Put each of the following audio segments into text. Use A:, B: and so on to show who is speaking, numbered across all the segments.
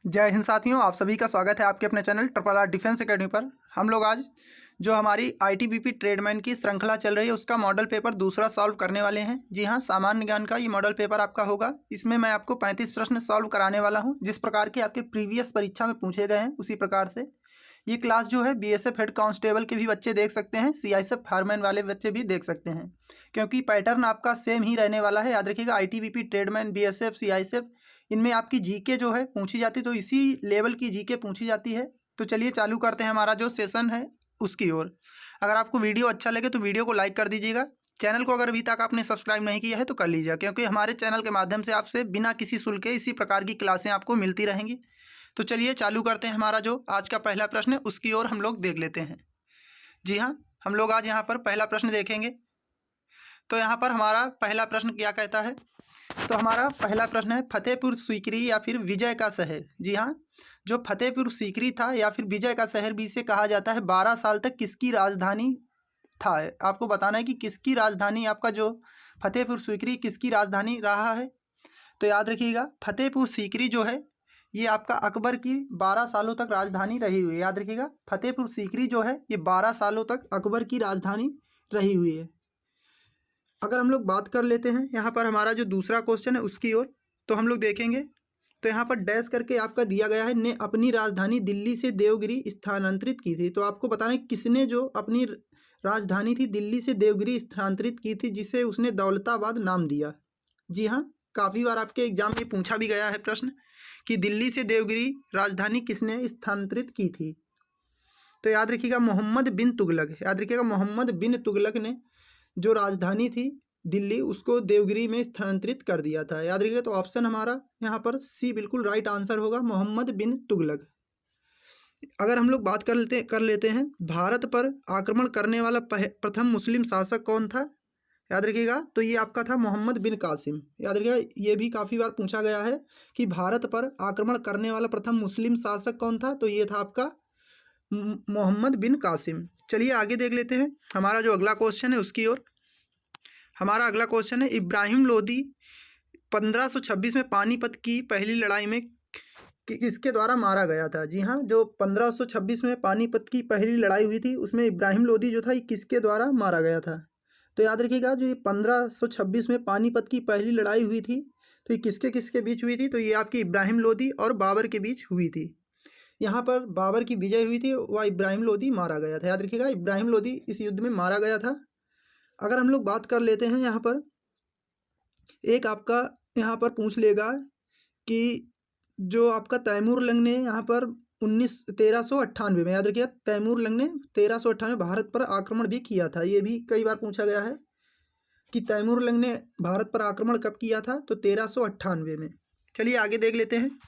A: जय हिंद साथियों, आप सभी का स्वागत है आपके अपने channel triple R defence academy पर। हम लोग आज जो हमारी आईटीबीपी ट्रेडमैन की श्रृंखला चल रही है उसका मॉडल पेपर दूसरा सॉल्व करने वाले हैं। जी हाँ, सामान्य ज्ञान का ये मॉडल पेपर आपका होगा। इसमें मैं आपको 35 प्रश्न सॉल्व कराने वाला हूँ, जिस प्रकार के आपके प्रीवियस परीक्षा में पूछे गए हैं उसी प्रकार से। ये क्लास जो है बीएसएफ हेड कांस्टेबल के भी बच्चे देख सकते हैं, सीआईएसएफ फायरमैन वाले बच्चे भी देख सकते हैं, क्योंकि पैटर्न आपका सेम ही रहने वाला है। याद रखिएगा, आईटीबीपी ट्रेडमैन, बीएसएफ, सीआईएसएफ, इनमें आपकी जीके जो है पूछी जाती है, तो इसी लेवल की जीके पूछी जाती है। तो चलिए चालू करते हैं हमारा जो सेशन है उसकी ओर। अगर आपको वीडियो अच्छा लगे तो वीडियो को लाइक कर दीजिएगा। चैनल को अगर अभी तक आपने सब्सक्राइब नहीं किया है तो कर लीजिए, क्योंकि हमारे चैनल के माध्यम से आपसे बिना किसी शुल्क के इसी प्रकार की क्लासें आपको मिलती रहेंगी। तो चलिए चालू करते हैं। हमारा जो आज का पहला प्रश्न है उसकी ओर हम लोग देख लेते हैं। जी हाँ, हम लोग आज यहाँ पर पहला प्रश्न देखेंगे। तो यहाँ पर हमारा पहला प्रश्न क्या कहता है? तो हमारा पहला प्रश्न है, फतेहपुर सीकरी या फिर विजय का शहर। जी हाँ, जो फतेहपुर सीकरी था या फिर विजय का शहर भी इसे कहा जाता है, 12 साल तक किसकी राजधानी था? आपको बताना है कि किसकी राजधानी, आपका जो फतेहपुर सीकरी किसकी राजधानी रहा है। तो याद रखिएगा, फतेहपुर सीकरी जो है ये आपका अकबर की 12 सालों तक राजधानी रही हुई है। याद रखिएगा, फतेहपुर सीकरी जो है ये 12 सालों तक अकबर की राजधानी रही हुई है। अगर हम लोग बात कर लेते हैं यहाँ पर हमारा जो दूसरा क्वेश्चन है उसकी ओर, तो हम लोग देखेंगे। तो यहाँ पर डैश करके आपका दिया गया है, ने अपनी राजधानी दिल्ली से देवगिरी स्थानांतरित की थी। तो आपको बताना है किसने जो अपनी राजधानी थी दिल्ली से देवगिरी स्थानांतरित की थी, जिसे उसने दौलताबाद नाम दिया। जी हाँ, काफ़ी बार आपके एग्जाम में पूछा भी गया है प्रश्न कि दिल्ली से देवगिरी राजधानी किसने स्थानांतरित की थी। तो याद रखिएगा, मोहम्मद बिन तुगलक। याद रखिएगा, मोहम्मद बिन तुगलक ने जो राजधानी थी दिल्ली उसको देवगिरी में स्थानांतरित कर दिया था। याद रखिएगा, तो ऑप्शन हमारा यहाँ पर सी बिल्कुल राइट आंसर होगा, मोहम्मद बिन तुगलक। अगर हम लोग बात कर लेते हैं, भारत पर आक्रमण करने वाला प्रथम मुस्लिम शासक कौन था? याद रखिएगा, तो ये आपका था मोहम्मद बिन कासिम। याद रखिएगा, ये भी काफ़ी बार पूछा गया है कि भारत पर आक्रमण करने वाला प्रथम मुस्लिम शासक कौन था, तो ये था आपका मोहम्मद बिन कासिम। चलिए आगे देख लेते हैं हमारा जो अगला क्वेश्चन है उसकी ओर। हमारा अगला क्वेश्चन है, इब्राहिम लोदी 1526 में पानीपत की पहली लड़ाई में किसके द्वारा मारा गया था? जी हाँ, जो 1526 में पानीपत की पहली लड़ाई हुई थी उसमें इब्राहिम लोदी जो था ये किसके द्वारा मारा गया था? तो याद रखिएगा, जो ये 1526 में पानीपत की पहली लड़ाई हुई थी तो ये किसके किसके बीच हुई थी? तो ये आपकी इब्राहिम लोदी और बाबर के बीच हुई थी। यहाँ पर बाबर की विजय हुई थी, वह इब्राहिम लोदी मारा गया था। याद रखिएगा, इब्राहिम लोदी इस युद्ध में मारा गया था। अगर हम लोग बात कर लेते हैं यहाँ पर, एक आपका यहाँ पर पूछ लेगा कि जो आपका तैमूर लंग ने यहाँ पर 1398 में, याद रखिए तैमूर लंग ने 1398 भारत पर आक्रमण भी किया था। ये भी कई बार पूछा गया है कि तैमूर लंग ने भारत पर आक्रमण कब किया था, तो 1398 में। चलिए आगे देख लेते हैं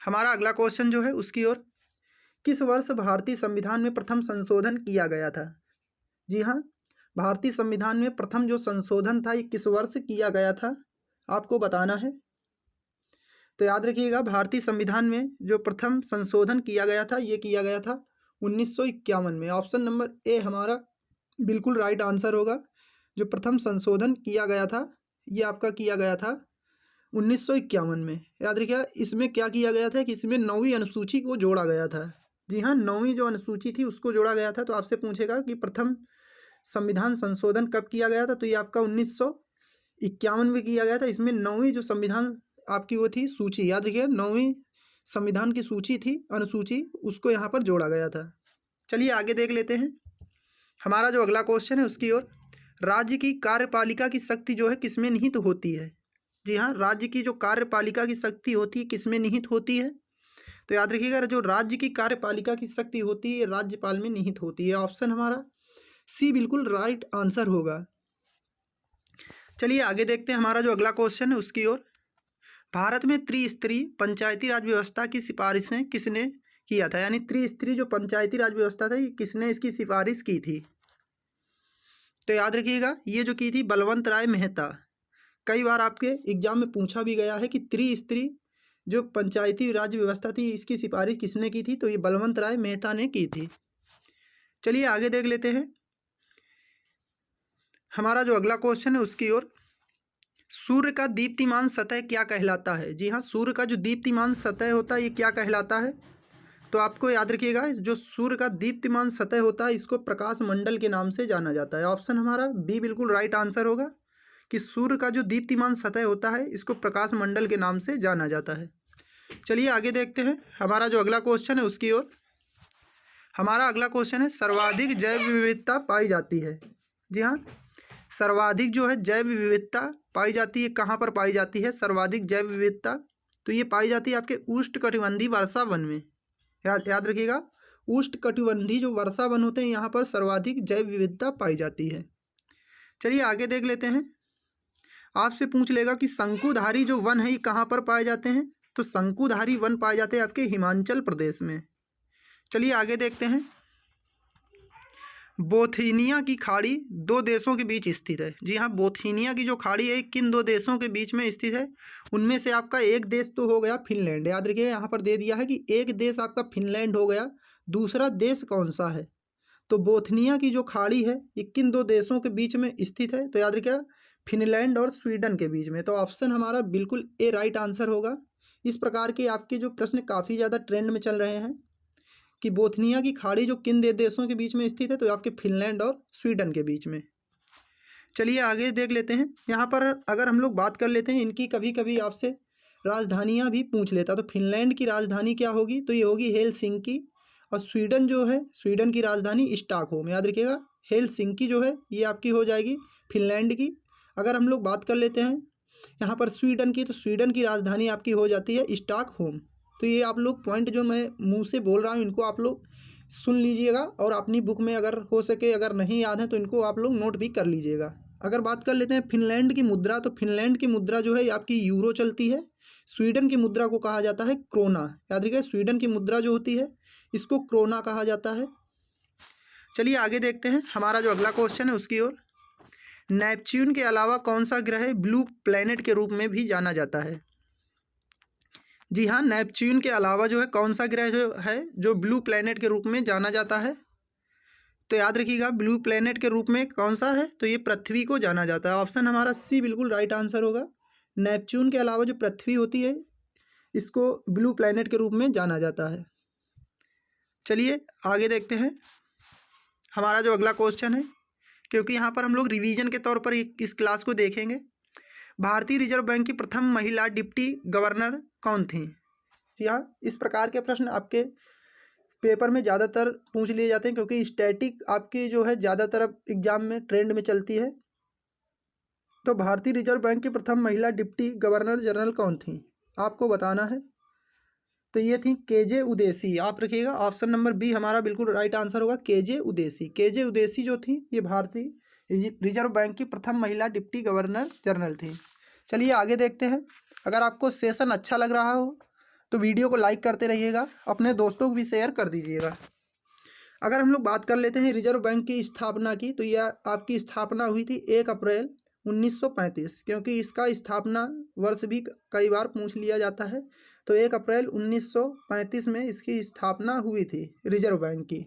A: हमारा अगला क्वेश्चन जो है उसकी ओर। किस वर्ष भारतीय संविधान में प्रथम संशोधन किया गया था? जी हाँ, भारतीय संविधान में प्रथम जो संशोधन था ये किस वर्ष किया गया था, आपको बताना है। तो याद रखिएगा, भारतीय संविधान में जो प्रथम संशोधन किया गया था ये किया गया था 1951 में। ऑप्शन नंबर ए हमारा बिल्कुल राइट आंसर होगा। जो प्रथम संशोधन किया गया था ये आपका किया गया था 1951 में। याद रखिएगा, इसमें क्या किया गया था कि इसमें 9वीं अनुसूची को जोड़ा गया था। जी हाँ, 9वीं जो अनुसूची थी उसको जोड़ा गया था। तो आपसे पूछेगा कि प्रथम संविधान संशोधन कब किया गया था, तो ये आपका 1951 में किया गया था। इसमें 9वीं जो संविधान आपकी वो थी सूची, याद रखिए 9वीं संविधान की सूची थी, अनुसूची, उसको यहाँ पर जोड़ा गया था। चलिए आगे देख लेते हैं हमारा जो अगला क्वेश्चन है उसकी ओर। राज्य की कार्यपालिका की शक्ति जो है किसमें निहित होती है? जी हाँ, राज्य की जो कार्यपालिका की शक्ति होती है किसमें निहित होती है? तो याद रखिएगा, जो राज्य की कार्यपालिका की शक्ति होती है राज्यपाल में निहित होती है। ऑप्शन हमारा सी बिल्कुल राइट आंसर होगा। चलिए आगे देखते हैं हमारा जो अगला क्वेश्चन है उसकी ओर। भारत में त्रिस्तरीय पंचायती राज व्यवस्था की सिफारिशें किसने किया था? यानी त्रिस्तरीय जो पंचायती राज व्यवस्था था ये किसने इसकी सिफारिश की थी? तो याद रखिएगा, ये जो की थी बलवंत राय मेहता। कई बार आपके एग्जाम में पूछा भी गया है कि त्रिस्तरीय जो पंचायती राज व्यवस्था थी इसकी सिफारिश किसने की थी, तो ये बलवंत राय मेहता ने की थी। चलिए आगे देख लेते हैं हमारा जो अगला क्वेश्चन है उसकी ओर। सूर्य का दीप्तिमान सतह क्या कहलाता है? जी हाँ, सूर्य का जो दीप्तिमान सतह होता है ये क्या कहलाता है? तो आपको याद रखिएगा, जो सूर्य का दीप्तिमान सतह होता है इसको प्रकाश मंडल के नाम से जाना जाता है। ऑप्शन हमारा बी बिल्कुल राइट आंसर होगा कि सूर्य का जो दीप्तिमान सतह होता है इसको प्रकाश मंडल के नाम से जाना जाता है। चलिए आगे देखते हैं हमारा जो अगला क्वेश्चन है उसकी ओर। हमारा अगला क्वेश्चन है, सर्वाधिक जैव विविधता पाई जाती है। जी हाँ, सर्वाधिक जो है जैव विविधता पाई जाती है, कहाँ पर पाई जाती है सर्वाधिक जैव विविधता? तो ये पाई जाती है आपके उष्णकटिबंधीय वर्षा वन में। याद रखिएगा, उष्णकटिबंधीय जो वर्षा वन होते हैं यहाँ पर सर्वाधिक जैव विविधता पाई जाती है। चलिए आगे देख लेते हैं। आपसे पूछ लेगा कि शंकुधारी जो वन है ये कहाँ पर पाए जाते हैं? तो शंकुधारी वन पाए जाते हैं आपके हिमाचल प्रदेश में। चलिए आगे देखते हैं। बोथीनिया की खाड़ी दो देशों के बीच स्थित है। जी हाँ, बोथीनिया की जो खाड़ी है किन दो देशों के बीच में स्थित है? उनमें से आपका एक देश तो हो गया फिनलैंड। याद रखिए यहाँ पर दे दिया है कि एक देश आपका फिनलैंड हो गया, दूसरा देश कौन सा है? तो बोथनिया की जो खाड़ी है ये किन दो देशों के बीच में स्थित है? तो याद रखिए फिनलैंड और स्वीडन के बीच में। तो ऑप्शन हमारा बिल्कुल ए राइट आंसर होगा। इस प्रकार के आपके जो प्रश्न काफ़ी ज़्यादा ट्रेंड में चल रहे हैं कि बोथनिया की खाड़ी जो किन देशों के बीच में स्थित है, तो आपके फिनलैंड और स्वीडन के बीच में। चलिए आगे देख लेते हैं। यहाँ पर अगर हम लोग बात कर लेते हैं, इनकी कभी कभी आपसे राजधानियाँ भी पूछ लेता। तो फिनलैंड की राजधानी क्या होगी? तो ये होगी हेलसिंकी। और स्वीडन जो है, स्वीडन की राजधानी स्टॉकहोम। याद रखिएगा, हेलसिंकी जो है ये आपकी हो जाएगी फिनलैंड की। अगर हम लोग बात कर लेते हैं यहाँ पर स्वीडन की, तो स्वीडन की राजधानी आपकी हो जाती है स्टॉकहोम। तो ये आप लोग पॉइंट जो मैं मुंह से बोल रहा हूँ इनको आप लोग सुन लीजिएगा और अपनी बुक में अगर हो सके, अगर नहीं याद है तो इनको आप लोग नोट भी कर लीजिएगा। अगर बात कर लेते हैं फिनलैंड की मुद्रा, तो फिनलैंड की मुद्रा जो है आपकी यूरो चलती है। स्वीडन की मुद्रा को कहा जाता है क्रोना। याद रखिए, स्वीडन की मुद्रा जो होती है इसको क्रोना कहा जाता है। चलिए आगे देखते हैं हमारा जो अगला क्वेश्चन है उसकी ओर। नेपच्यून के अलावा कौन सा ग्रह ब्लू प्लैनेट के रूप में भी जाना जाता है? जी हाँ, नेपच्यून के अलावा जो है कौन सा ग्रह जो है जो ब्लू प्लैनेट के रूप में जाना जाता है? तो याद रखिएगा, ब्लू प्लैनेट के रूप में कौन सा है? तो ये पृथ्वी को जाना जाता है। ऑप्शन हमारा सी बिल्कुल राइट आंसर होगा। नेपच्यून के अलावा जो पृथ्वी होती है इसको ब्लू प्लैनेट के रूप में जाना जाता है। चलिए आगे देखते हैं हमारा जो अगला क्वेश्चन है, क्योंकि यहाँ पर हम लोग रिवीजन के तौर पर इस क्लास को देखेंगे। भारतीय रिजर्व बैंक की प्रथम महिला डिप्टी गवर्नर कौन थी? जी हाँ, इस प्रकार के प्रश्न आपके पेपर में ज़्यादातर पूछ लिए जाते हैं, क्योंकि स्टैटिक आपकी जो है ज़्यादातर अब एग्जाम में ट्रेंड में चलती है। तो भारतीय रिजर्व बैंक की प्रथम महिला डिप्टी गवर्नर जनरल कौन थी? आपको बताना है। तो ये थी केजे उदेसी। आप रखिएगा, ऑप्शन नंबर बी हमारा बिल्कुल राइट आंसर होगा, केजे उदेसी। केजे उदेसी जो थी ये भारतीय रिजर्व बैंक की प्रथम महिला डिप्टी गवर्नर जनरल थी। चलिए आगे देखते हैं। अगर आपको सेशन अच्छा लग रहा हो तो वीडियो को लाइक करते रहिएगा, अपने दोस्तों को भी शेयर कर दीजिएगा। अगर हम लोग बात कर लेते हैं रिजर्व बैंक की स्थापना की, तो यह आपकी स्थापना हुई थी 1 अप्रैल 1935, क्योंकि इसका स्थापना वर्ष भी कई बार पूछ लिया जाता है। तो 1 अप्रैल 1935 में इसकी स्थापना हुई थी रिजर्व बैंक की।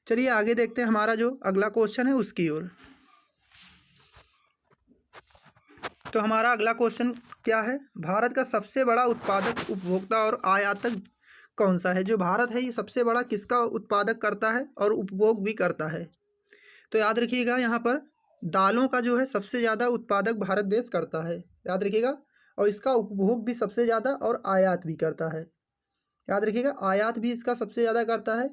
A: चलिए आगे देखते हैं हमारा जो अगला क्वेश्चन है उसकी ओर। तो हमारा अगला क्वेश्चन क्या है? भारत का सबसे बड़ा उत्पादक, उपभोक्ता और आयातक कौन सा है? जो भारत है ये सबसे बड़ा किसका उत्पादक करता है और उपभोग भी करता है? तो याद रखिएगा, यहाँ पर दालों का जो है सबसे ज़्यादा उत्पादक भारत देश करता है। याद रखिएगा, और इसका उपभोग भी सबसे ज़्यादा और आयात भी करता है। याद रखिएगा, आयात भी इसका सबसे ज़्यादा करता है।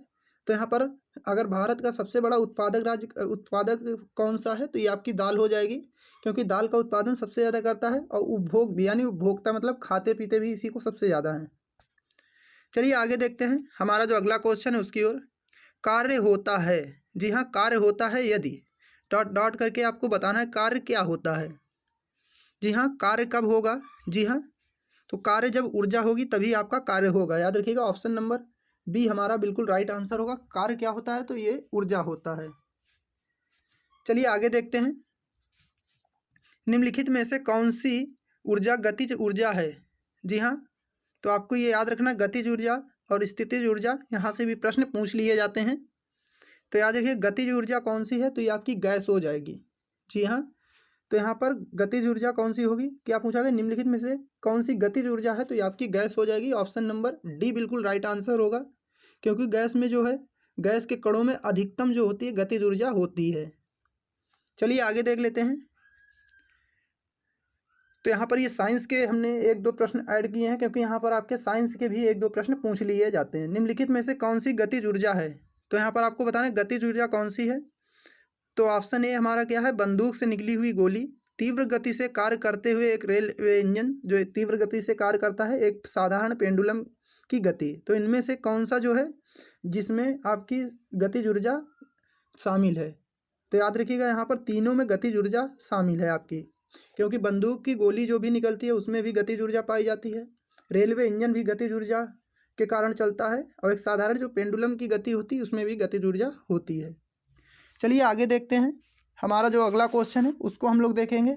A: तो यहाँ पर अगर भारत का सबसे बड़ा उत्पादक कौन सा है, तो ये आपकी दाल हो जाएगी, क्योंकि दाल का उत्पादन सबसे ज़्यादा करता है। और उपभोग भी, यानी उपभोक्ता मतलब खाते पीते भी इसी को सबसे ज़्यादा हैं। चलिए आगे देखते हैं हमारा जो अगला क्वेश्चन है उसकी ओर। कार्य होता है, जी हाँ कार्य होता है यदि डॉट डॉट करके आपको बताना है कार्य क्या होता है। जी हाँ, कार्य कब होगा? जी हाँ, तो कार्य जब ऊर्जा होगी तभी आपका कार्य होगा। याद रखिएगा, ऑप्शन नंबर बी हमारा बिल्कुल राइट आंसर होगा। कार्य क्या होता है? तो ये ऊर्जा होता है। चलिए आगे देखते हैं। निम्नलिखित में से कौन सी ऊर्जा गतिज ऊर्जा है? जी हाँ, तो आपको ये याद रखना, गतिज ऊर्जा और स्थितिज ऊर्जा यहाँ से भी प्रश्न पूछ लिए जाते हैं। तो याद रखिए, गतिज ऊर्जा कौन सी है? तो ये आपकी गैस हो जाएगी। जी हाँ, तो यहाँ पर गतिज ऊर्जा कौन सी होगी, क्या पूछा गया, निम्नलिखित में से कौन सी गतिज ऊर्जा है, तो ये आपकी गैस हो जाएगी। ऑप्शन नंबर डी बिल्कुल राइट आंसर होगा, क्योंकि गैस में जो है, गैस के कणों में अधिकतम जो होती है गतिज ऊर्जा होती है। चलिए आगे देख लेते हैं। तो यहाँ पर ये साइंस के हमने एक दो प्रश्न ऐड किए हैं, क्योंकि यहाँ पर आपके साइंस के भी एक दो प्रश्न पूछ लिए जाते हैं। निम्नलिखित में से कौन सी गतिज ऊर्जा है, तो यहाँ पर आपको बताना है गतिज ऊर्जा कौन सी है। तो ऑप्शन ए हमारा क्या है, बंदूक से निकली हुई गोली, तीव्र गति से कार्य करते हुए एक रेलवे इंजन जो तीव्र गति से कार्य करता है, एक साधारण पेंडुलम की गति। तो इनमें से कौन सा जो है जिसमें आपकी गतिज ऊर्जा शामिल है, तो याद रखिएगा यहाँ पर तीनों में गतिज ऊर्जा शामिल है आपकी, क्योंकि बंदूक की गोली जो भी निकलती है उसमें भी गतिज ऊर्जा पाई जाती है, रेलवे इंजन भी गतिज ऊर्जा के कारण चलता है, और एक साधारण जो पेंडुलम की गति होती है उसमें भी गतिज ऊर्जा होती है। चलिए आगे देखते हैं। हमारा जो अगला क्वेश्चन है उसको हम लोग देखेंगे।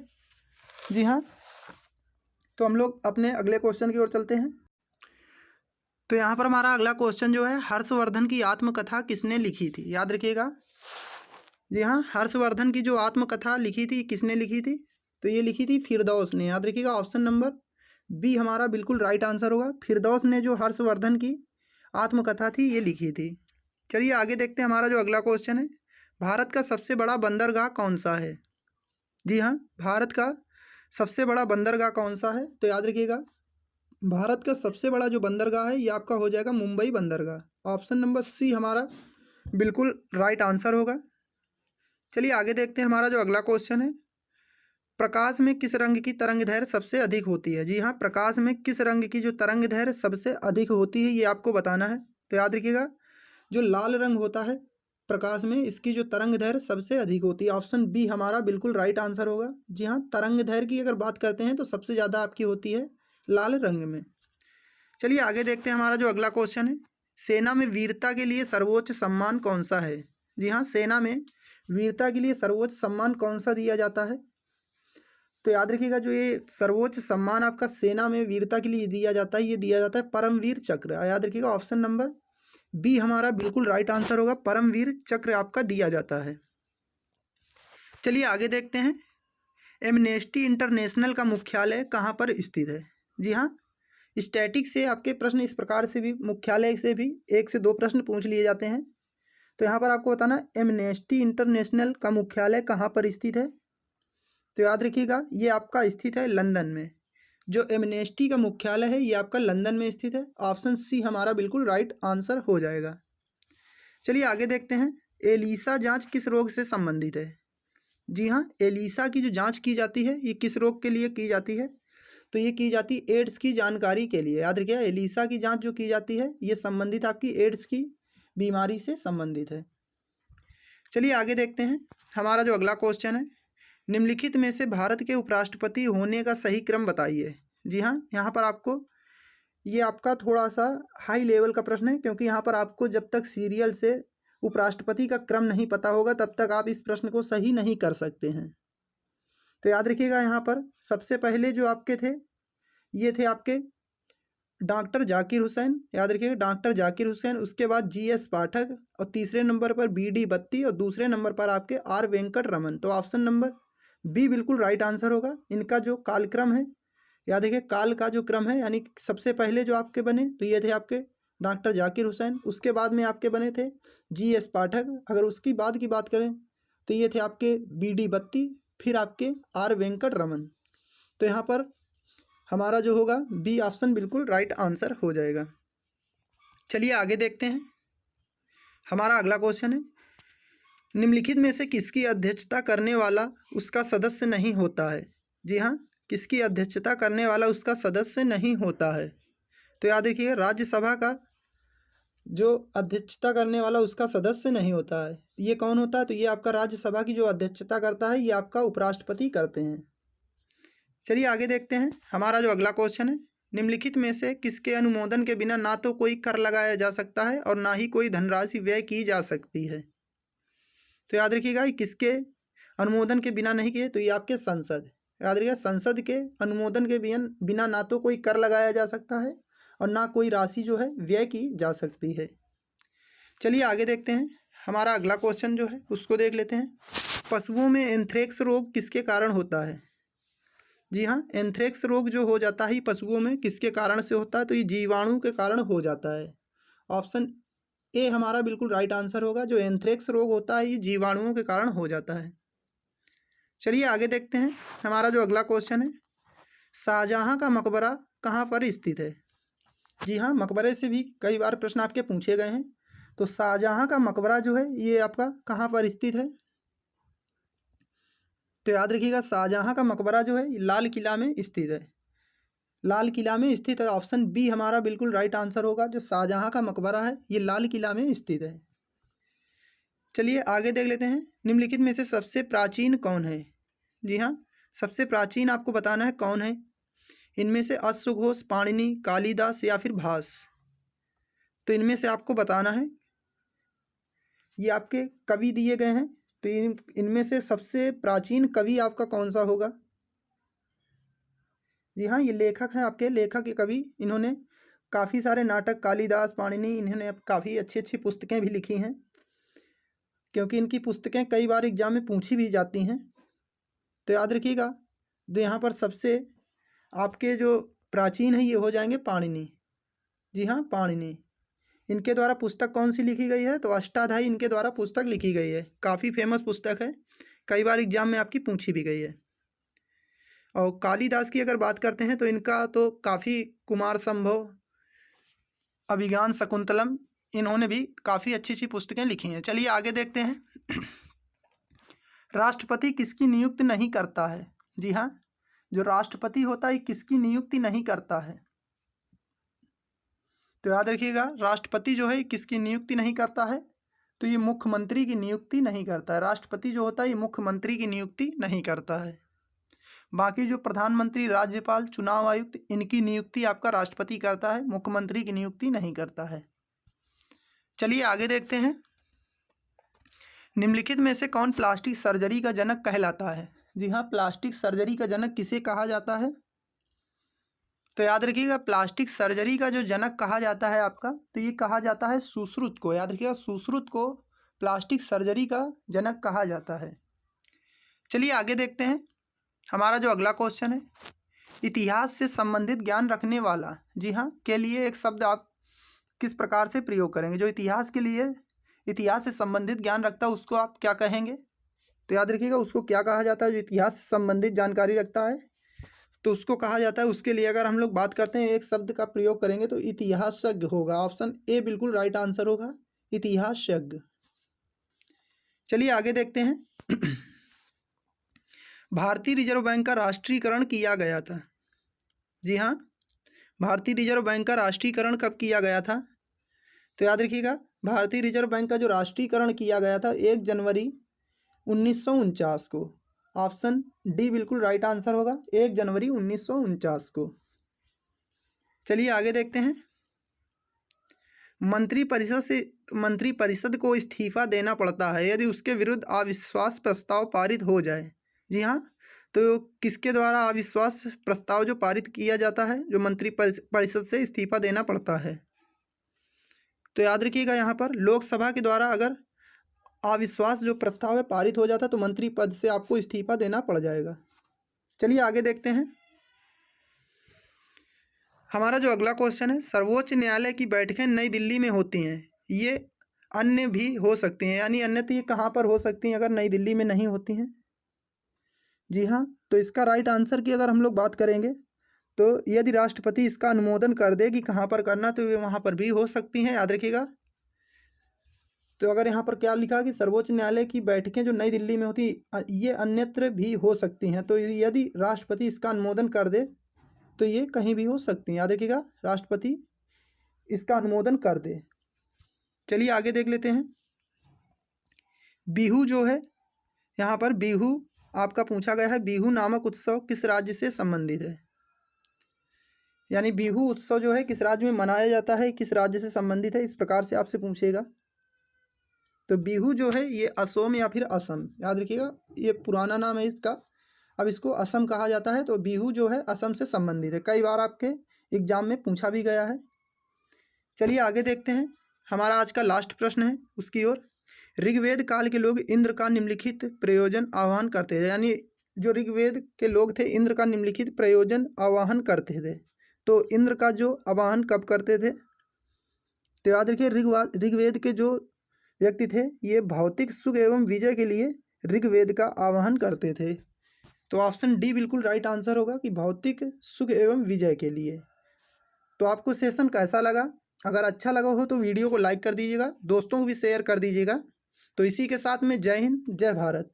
A: जी हाँ, तो हम लोग अपने अगले क्वेश्चन की ओर चलते हैं। तो यहाँ पर हमारा अगला क्वेश्चन जो है, हर्षवर्धन की आत्मकथा किसने लिखी थी, याद रखिएगा। जी हाँ, हर्षवर्धन की जो आत्मकथा लिखी थी किसने लिखी थी, तो ये लिखी थी फिरदौस ने, याद रखिएगा। ऑप्शन नंबर बी हमारा बिल्कुल राइट आंसर होगा। फिरदौस ने जो हर्षवर्धन की आत्मकथा थी ये लिखी थी। चलिए आगे देखते हैं। हमारा जो अगला क्वेश्चन है, भारत का सबसे बड़ा बंदरगाह कौन सा है। जी हाँ, भारत का सबसे बड़ा बंदरगाह कौन सा है, तो याद रखिएगा भारत का सबसे बड़ा जो बंदरगाह है ये आपका हो जाएगा मुंबई बंदरगाह। ऑप्शन नंबर सी हमारा बिल्कुल राइट आंसर होगा। चलिए आगे देखते हैं। हमारा जो अगला क्वेश्चन है, प्रकाश में किस रंग की तरंग दैर्घ्य सबसे अधिक होती है। जी हाँ, प्रकाश में किस रंग की जो तरंग दैर्घ्य सबसे अधिक होती है ये आपको बताना है। तो याद रखिएगा जो लाल रंग होता है प्रकाश में, इसकी जो तरंग दैर्घ्य सबसे अधिक होती है। ऑप्शन बी हमारा बिल्कुल राइट आंसर होगा। जी हाँ, तरंग दैर्घ्य की अगर बात करते हैं तो सबसे ज़्यादा आपकी होती है लाल रंग में। चलिए आगे देखते हैं। हमारा जो अगला क्वेश्चन है, सेना में वीरता के लिए सर्वोच्च सम्मान कौन सा है। जी हाँ, सेना में वीरता के लिए सर्वोच्च सम्मान कौन सा दिया जाता है, तो याद रखिएगा जो ये सर्वोच्च सम्मान आपका सेना में वीरता के लिए दिया जाता है ये दिया जाता है परमवीर चक्र। याद रखिएगा ऑप्शन नंबर बी हमारा बिल्कुल राइट आंसर होगा, परमवीर चक्र आपका दिया जाता है। चलिए आगे देखते हैं। एमनेस्टी इंटरनेशनल का मुख्यालय कहाँ पर स्थित है। जी हाँ, स्टैटिक से आपके प्रश्न इस प्रकार से भी मुख्यालय से भी 1 से 2 प्रश्न पूछ लिए जाते हैं। तो यहाँ पर आपको बताना एमनेस्टी इंटरनेशनल का मुख्यालय कहाँ पर स्थित है, तो याद रखिएगा ये आपका स्थित है लंदन में। जो एमनेस्टी का मुख्यालय है ये आपका लंदन में स्थित है। ऑप्शन सी हमारा बिल्कुल राइट आंसर हो जाएगा। चलिए आगे देखते हैं। एलिसा जांच किस रोग से संबंधित है। जी हाँ, एलिसा की जो जांच की जाती है ये किस रोग के लिए की जाती है, तो ये की जाती है एड्स की जानकारी के लिए। याद रखिए एलिसा की जांच जो की जाती है ये संबंधित आपकी एड्स की बीमारी से संबंधित है। चलिए आगे देखते हैं। हमारा जो अगला क्वेश्चन है, निम्नलिखित में से भारत के उपराष्ट्रपति होने का सही क्रम बताइए। जी हाँ, यहाँ पर आपको ये आपका थोड़ा सा हाई लेवल का प्रश्न है, क्योंकि यहाँ पर आपको जब तक सीरियल से उपराष्ट्रपति का क्रम नहीं पता होगा तब तक आप इस प्रश्न को सही नहीं कर सकते हैं। तो याद रखिएगा यहाँ पर सबसे पहले जो आपके थे ये थे आपके डॉक्टर जाकिर हुसैन। याद रखिएगा डॉक्टर जाकिर हुसैन, उसके बाद GS पाठक, और तीसरे नंबर पर BD बत्ती, और दूसरे नंबर पर आपके R वेंकट रमन। तो ऑप्शन नंबर बी बिल्कुल राइट आंसर होगा। इनका जो कालक्रम है, याद रखिए काल का जो क्रम है, यानी सबसे पहले जो आपके बने तो ये थे आपके डॉक्टर जाकिर हुसैन, उसके बाद में आपके बने थे GS पाठक, अगर उसकी बाद की बात करें तो ये थे आपके BD बत्ती, फिर आपके R वेंकट रमन। तो यहाँ पर हमारा जो होगा बी ऑप्शन बिल्कुल राइट आंसर हो जाएगा। चलिए आगे देखते हैं। हमारा अगला क्वेश्चन है, निम्नलिखित में से किसकी अध्यक्षता करने वाला उसका सदस्य नहीं होता है। जी हाँ, किसकी अध्यक्षता करने वाला उसका सदस्य नहीं होता है, तो याद रखिए राज्यसभा का जो अध्यक्षता करने वाला उसका सदस्य नहीं होता है। ये कौन होता है, तो ये आपका राज्यसभा की जो अध्यक्षता करता है ये आपका उपराष्ट्रपति करते हैं। चलिए आगे देखते हैं। हमारा जो अगला क्वेश्चन है, निम्नलिखित में से किसके अनुमोदन के बिना ना तो कोई कर लगाया जा सकता है और ना ही कोई धनराशि व्यय की जा सकती है। तो याद रखिएगा किसके अनुमोदन के बिना नहीं किए, तो ये आपके संसद। याद रखिएगा संसद के अनुमोदन के बिना ना तो कोई कर लगाया जा सकता है और ना कोई राशि जो है व्यय की जा सकती है। चलिए आगे देखते हैं। हमारा अगला क्वेश्चन जो है उसको देख लेते हैं। पशुओं में एंथ्रेक्स रोग किसके कारण होता है? जी हाँ, एंथ्रेक्स रोग जो हो जाता है पशुओं में किसके कारण से होता है? तो ये जीवाणु के कारण हो जाता है। ऑप्शन ए हमारा बिल्कुल राइट आंसर होगा। जो एंथ्रेक्स रोग होता है ये जीवाणुओं के कारण हो जाता है। चलिए आगे देखते हैं। हमारा जो अगला क्वेश्चन है, शाहजहाँ का मकबरा कहाँ पर स्थित है? जी हाँ, मकबरे से भी कई बार प्रश्न आपके पूछे गए हैं। तो शाहजहाँ का मकबरा जो है ये आपका कहाँ पर स्थित है? तो याद रखिएगा, शाहजहाँ का मकबरा जो है लाल किला में स्थित है। लाल किला में स्थित है। ऑप्शन बी हमारा बिल्कुल राइट आंसर होगा। जो शाहजहाँ का मकबरा है ये लाल किला में स्थित है। चलिए आगे देख लेते हैं। निम्नलिखित में से सबसे प्राचीन कौन है? जी हाँ, सबसे प्राचीन आपको बताना है कौन है। इनमें से अश्वघोष, पाणिनि, कालिदास या फिर भास। तो इनमें से आपको बताना है। ये आपके कवि दिए गए हैं। तो इनमें से सबसे प्राचीन कवि आपका कौन सा होगा? जी हाँ, ये लेखक हैं आपके, लेखक के कवि। इन्होंने काफ़ी सारे नाटक, कालिदास, पाणिनि, इन्होंने काफ़ी अच्छी अच्छी पुस्तकें भी लिखी हैं, क्योंकि इनकी पुस्तकें कई बार एग्जाम में पूछी भी जाती हैं। तो याद रखिएगा, तो यहाँ पर सबसे आपके जो प्राचीन है ये हो जाएंगे पाणिनि। जी हाँ, पाणिनि। इनके द्वारा पुस्तक कौन सी लिखी गई है? तो अष्टाध्यायी इनके द्वारा पुस्तक लिखी गई है। काफ़ी फेमस पुस्तक है, कई बार एग्जाम में आपकी पूछी भी गई है। और कालिदास की अगर बात करते हैं तो इनका तो काफ़ी कुमार संभव, अभिज्ञान शकुंतलम, इन्होंने भी काफ़ी अच्छी अच्छी पुस्तकें लिखी हैं। चलिए आगे देखते हैं। राष्ट्रपति किसकी नियुक्ति नहीं करता है? जी हाँ, जो राष्ट्रपति होता है किसकी नियुक्ति नहीं करता है? तो याद रखिएगा, राष्ट्रपति जो है किसकी नियुक्ति नहीं करता है? तो ये मुख्यमंत्री की नियुक्ति नहीं करता है। राष्ट्रपति जो होता है ये मुख्यमंत्री की नियुक्ति नहीं करता है। बाकी जो प्रधानमंत्री, राज्यपाल, चुनाव आयुक्त, इनकी नियुक्ति आपका राष्ट्रपति करता है, मुख्यमंत्री की नियुक्ति नहीं करता है। चलिए आगे देखते हैं। निम्नलिखित में से कौन प्लास्टिक सर्जरी का जनक कहलाता है? जी हाँ, प्लास्टिक सर्जरी का जनक किसे कहा जाता है? तो याद रखिएगा, प्लास्टिक सर्जरी का जो जनक कहा जाता है आपका, तो ये कहा जाता है सुश्रुत को। याद रखिएगा, सुश्रुत को प्लास्टिक सर्जरी का जनक कहा जाता है। चलिए आगे देखते हैं। हमारा जो अगला क्वेश्चन है, इतिहास से संबंधित ज्ञान रखने वाला, जी हाँ, के लिए एक शब्द आप किस प्रकार से प्रयोग करेंगे? जो इतिहास के लिए, इतिहास से संबंधित ज्ञान रखता है उसको आप क्या कहेंगे? तो याद रखिएगा, उसको क्या कहा जाता है? जो इतिहास से संबंधित जानकारी रखता है तो उसको कहा जाता है। उसके लिए अगर हम लोग बात करते हैं, एक शब्द का प्रयोग करेंगे तो इतिहासज्ञ होगा। ऑप्शन ए बिल्कुल राइट आंसर होगा, इतिहासज्ञ। चलिए आगे देखते हैं। भारतीय रिजर्व बैंक का राष्ट्रीयकरण किया गया था। जी हाँ, भारतीय रिजर्व बैंक का राष्ट्रीयकरण कब किया गया था? तो याद रखिएगा, भारतीय रिजर्व बैंक का जो राष्ट्रीयकरण किया गया था 1 जनवरी 1949 को। ऑप्शन डी बिल्कुल राइट आंसर होगा, 1 जनवरी 1949 को। चलिए आगे देखते हैं। मंत्रिपरिषद को इस्तीफा देना पड़ता है यदि उसके विरुद्ध अविश्वास प्रस्ताव पारित हो जाए। जी हाँ, तो किसके द्वारा अविश्वास प्रस्ताव जो पारित किया जाता है, जो मंत्रिपरिषद से इस्तीफा देना पड़ता है? तो याद रखिएगा, यहाँ पर लोकसभा के द्वारा अगर अविश्वास जो प्रस्ताव है पारित हो जाता है तो मंत्री पद से आपको इस्तीफा देना पड़ जाएगा। चलिए आगे देखते हैं। हमारा जो अगला क्वेश्चन है, सर्वोच्च न्यायालय की बैठकें नई दिल्ली में होती हैं, ये अन्य भी हो सकती हैं, यानी अन्यथा ये कहाँ पर हो सकती हैं अगर नई दिल्ली में नहीं होती हैं? जी हाँ, तो इसका राइट आंसर की अगर हम लोग बात करेंगे तो यदि राष्ट्रपति इसका अनुमोदन कर दे कि कहाँ पर करना, तो ये वहाँ पर भी हो सकती हैं। याद रखिएगा, तो अगर यहाँ पर क्या लिखा कि सर्वोच्च न्यायालय की बैठकें जो नई दिल्ली में होती ये अन्यत्र भी हो सकती हैं, तो यदि राष्ट्रपति इसका अनुमोदन कर दे तो ये कहीं भी हो सकती हैं। याद रखिएगा, राष्ट्रपति इसका अनुमोदन कर दे। चलिए आगे देख लेते हैं। बिहू जो है, यहाँ पर बिहू आपका पूछा गया है, बिहू नामक उत्सव किस राज्य से संबंधित है? यानी बिहू उत्सव जो है किस राज्य में मनाया जाता है, किस राज्य से संबंधित है, इस प्रकार से आपसे पूछेगा। तो बिहू जो है ये असम या फिर असम, याद रखिएगा, ये पुराना नाम है इसका, अब इसको असम कहा जाता है। तो बिहू जो है असम से संबंधित है, कई बार आपके एग्जाम में पूछा भी गया है। चलिए आगे देखते हैं। हमारा आज का लास्ट प्रश्न है उसकी ओर। ऋग्वेद काल के लोग इंद्र का निम्नलिखित प्रयोजन आह्वान करते थे, यानी जो ऋग्वेद के लोग थे इंद्र का निम्नलिखित प्रयोजन आवाहन करते थे। तो इंद्र का जो आवाहन कब करते थे, तो याद रखिए ऋग्वेद के जो व्यक्ति थे ये भौतिक सुख एवं विजय के लिए ऋग्वेद का आवाहन करते थे। तो ऑप्शन डी बिल्कुल राइट आंसर होगा कि भौतिक सुख एवं विजय के लिए। तो आपको सेशन कैसा लगा? अगर अच्छा लगा हो तो वीडियो को लाइक कर दीजिएगा, दोस्तों को भी शेयर कर दीजिएगा। तो इसी के साथ में जय हिंद, जय भारत।